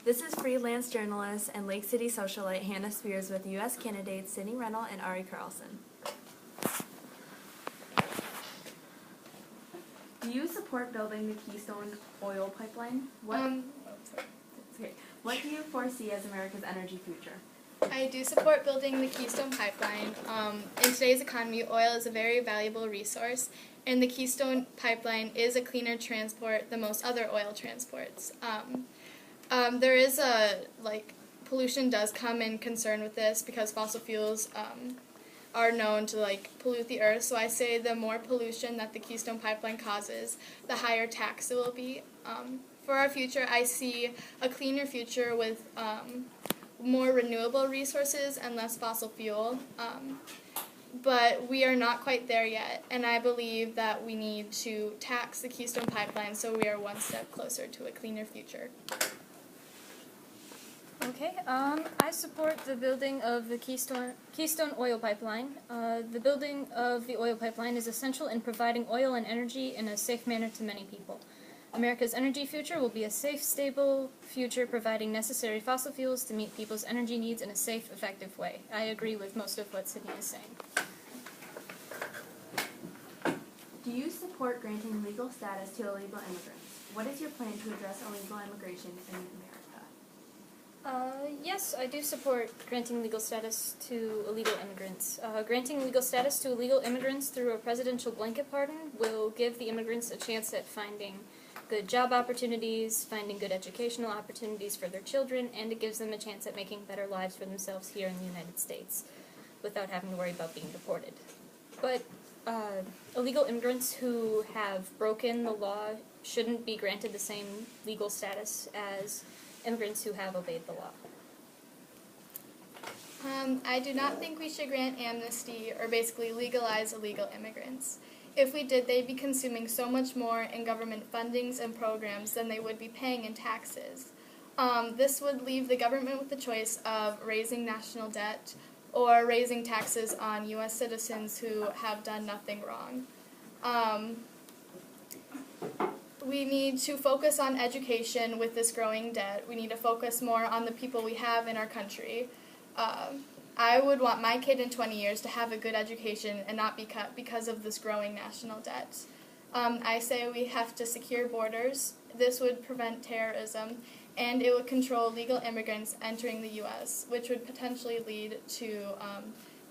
This is freelance journalist and Lake City socialite Hannah Spears with U.S. candidates Sydney Rennell and Ari Carlson. Do you support building the Keystone Oil Pipeline? What do you foresee as America's energy future? I do support building the Keystone Pipeline. In today's economy, oil is a very valuable resource, and the Keystone Pipeline is a cleaner transport than most other oil transports. There is pollution does come in concern with this because fossil fuels are known to pollute the earth. So I say the more pollution that the Keystone Pipeline causes, the higher tax it will be. For our future, I see a cleaner future with more renewable resources and less fossil fuel. But we are not quite there yet, and I believe that we need to tax the Keystone Pipeline so we are one step closer to a cleaner future. Okay, I support the building of the Keystone Oil Pipeline. The building of the oil pipeline is essential in providing oil and energy in a safe manner to many people. America's energy future will be a safe, stable future providing necessary fossil fuels to meet people's energy needs in a safe, effective way. I agree with most of what Sydney is saying. Do you support granting legal status to illegal immigrants? What is your plan to address illegal immigration in America? Yes, I do support granting legal status to illegal immigrants. Granting legal status to illegal immigrants through a presidential blanket pardon will give the immigrants a chance at finding good job opportunities, finding good educational opportunities for their children, and it gives them a chance at making better lives for themselves here in the United States without having to worry about being deported. But illegal immigrants who have broken the law shouldn't be granted the same legal status as immigrants who have obeyed the law. I do not think we should grant amnesty or basically legalize illegal immigrants. If we did, they'd be consuming so much more in government fundings and programs than they would be paying in taxes. This would leave the government with the choice of raising national debt or raising taxes on U.S. citizens who have done nothing wrong. We need to focus on education with this growing debt. We need to focus more on the people we have in our country. I would want my kid in 20 years to have a good education and not be cut because of this growing national debt. I say we have to secure borders. This would prevent terrorism, and it would control legal immigrants entering the U.S., which would potentially lead to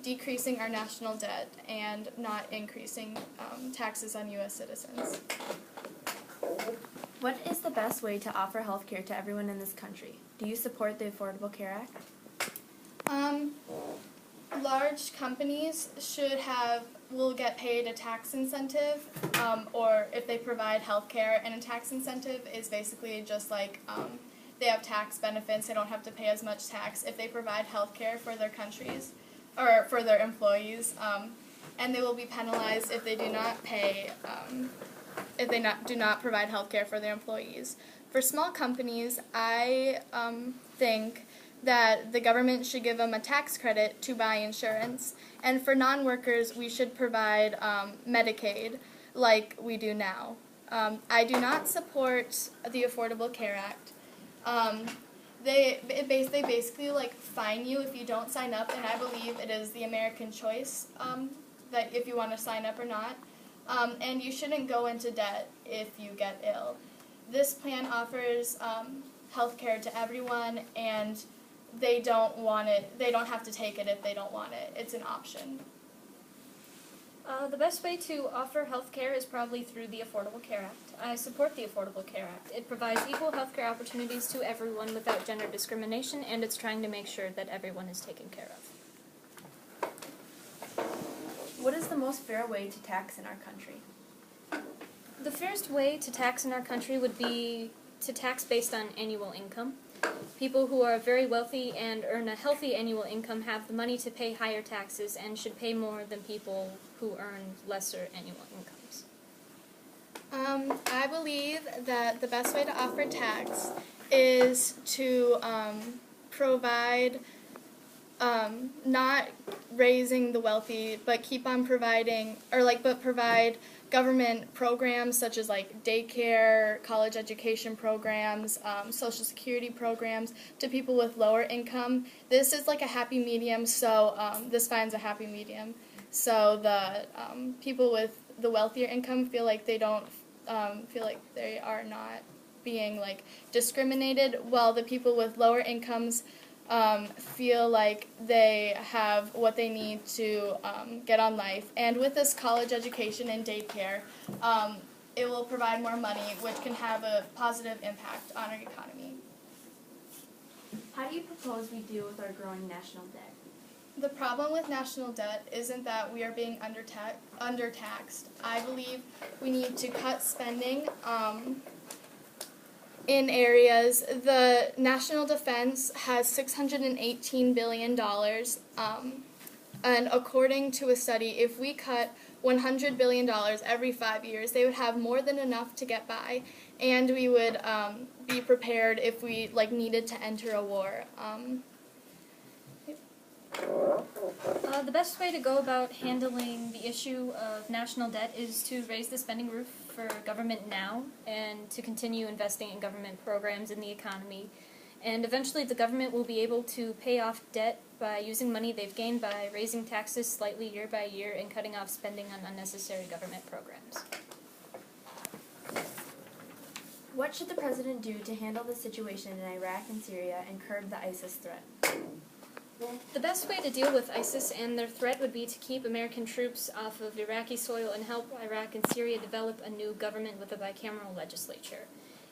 decreasing our national debt and not increasing taxes on U.S. citizens. What is the best way to offer health care to everyone in this country? Do you support the Affordable Care Act? Large companies will get paid a tax incentive, or if they provide health care, and a tax incentive is basically just they have tax benefits, they don't have to pay as much tax if they provide health care for their countries, or for their employees, and they will be penalized if they do not pay, if they do not provide health care for their employees. For small companies, I think that the government should give them a tax credit to buy insurance. And for non-workers, we should provide Medicaid like we do now. I do not support the Affordable Care Act. They basically fine you if you don't sign up, and I believe it is the American choice that if you want to sign up or not. And you shouldn't go into debt if you get ill. This plan offers health care to everyone, and they don't want it. They don't have to take it if they don't want it. It's an option. The best way to offer health care is probably through the Affordable Care Act. I support the Affordable Care Act. It provides equal health care opportunities to everyone without gender discrimination, and it's trying to make sure that everyone is taken care of. What is the most fair way to tax in our country? The fairest way to tax in our country would be to tax based on annual income. People who are very wealthy and earn a healthy annual income have the money to pay higher taxes and should pay more than people who earn lesser annual incomes. I believe that the best way to offer tax is to provide, not raising the wealthy, but keep on providing, but provide government programs such as like daycare, college education programs, social security programs to people with lower income. This is like a happy medium, so this finds a happy medium. So the people with the wealthier income feel like they don't feel like they are not being like discriminated, while the people with lower incomes feel like they have what they need to get on life. And with this college education and daycare, it will provide more money, which can have a positive impact on our economy. How do you propose we deal with our growing national debt? The problem with national debt isn't that we are being undertaxed. I believe we need to cut spending in areas. The national defense has $618 billion, and according to a study, if we cut $100 billion every 5 years, they would have more than enough to get by, and we would be prepared if we needed to enter a war. The best way to go about handling the issue of national debt is to raise the spending roof for government now and to continue investing in government programs in the economy. And eventually the government will be able to pay off debt by using money they've gained by raising taxes slightly year by year and cutting off spending on unnecessary government programs. What should the president do to handle the situation in Iraq and Syria and curb the ISIS threat? The best way to deal with ISIS and their threat would be to keep American troops off of Iraqi soil and help Iraq and Syria develop a new government with a bicameral legislature.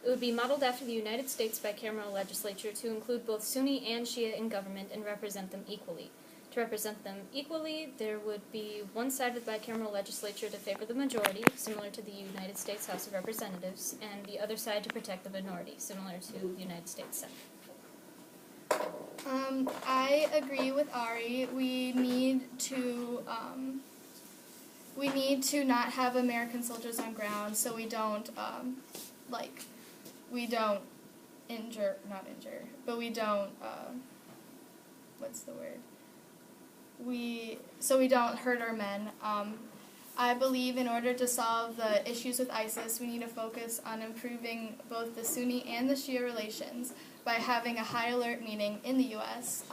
It would be modeled after the United States bicameral legislature to include both Sunni and Shia in government and represent them equally. To represent them equally, there would be one side of the bicameral legislature to favor the majority, similar to the United States House of Representatives, and the other side to protect the minority, similar to the United States Senate. I agree with Ari. We need to not have American soldiers on ground, so we don't we don't hurt our men. I believe in order to solve the issues with ISIS, we need to focus on improving both the Sunni and the Shia relations by having a high alert meeting in the U.S.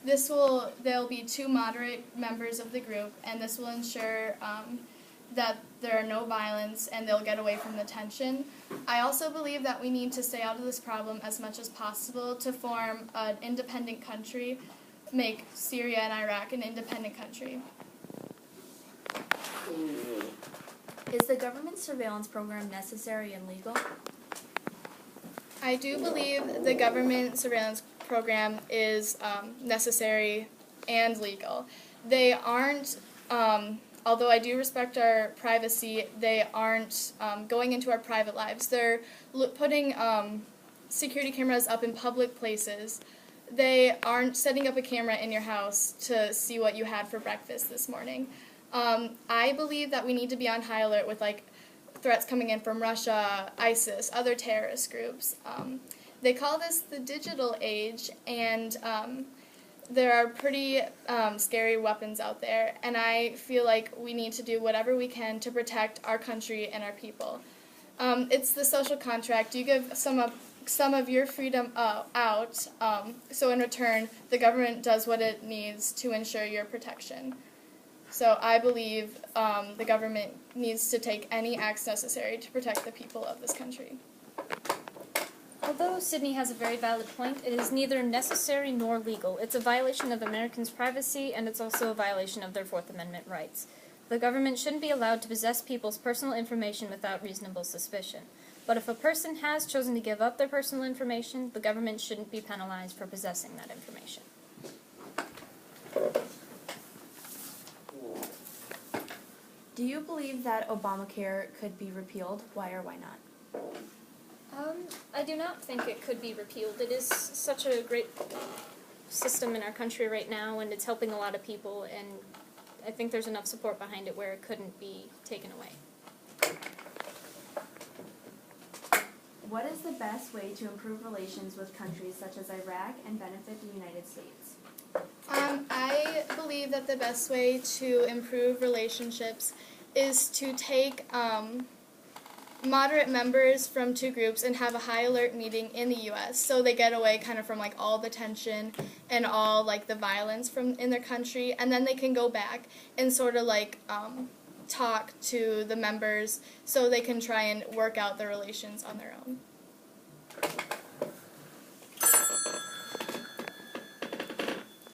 There'll be 2 moderate members of the group, and this will ensure that there are no violence and they'll get away from the tension. I also believe that we need to stay out of this problem as much as possible to form an independent country, make Syria and Iraq an independent country. Is the government surveillance program necessary and legal? I do believe the government surveillance program is necessary and legal. They aren't, although I do respect our privacy, they aren't going into our private lives. They're putting security cameras up in public places. They aren't setting up a camera in your house to see what you had for breakfast this morning. I believe that we need to be on high alert with threats coming in from Russia, ISIS, other terrorist groups. They call this the digital age, and there are pretty scary weapons out there, and I feel like we need to do whatever we can to protect our country and our people. It's the social contract. You give some of your freedom out, so in return, the government does what it needs to ensure your protection. So I believe the government needs to take any acts necessary to protect the people of this country. Although Sydney has a very valid point, it is neither necessary nor legal. It's a violation of Americans' privacy, and it's also a violation of their Fourth Amendment rights. The government shouldn't be allowed to possess people's personal information without reasonable suspicion. But if a person has chosen to give up their personal information, the government shouldn't be penalized for possessing that information. Do you believe that Obamacare could be repealed? Why or why not? I do not think it could be repealed. It is such a great system in our country right now, and it's helping a lot of people, and I think there's enough support behind it where it couldn't be taken away. What is the best way to improve relations with countries such as Iraq and benefit the United States? I believe that the best way to improve relationships is to take moderate members from two groups and have a high alert meeting in the U.S. so they get away kind of from like all the tension and all like the violence from in their country, and then they can go back and sort of like talk to the members so they can try and work out the relations on their own.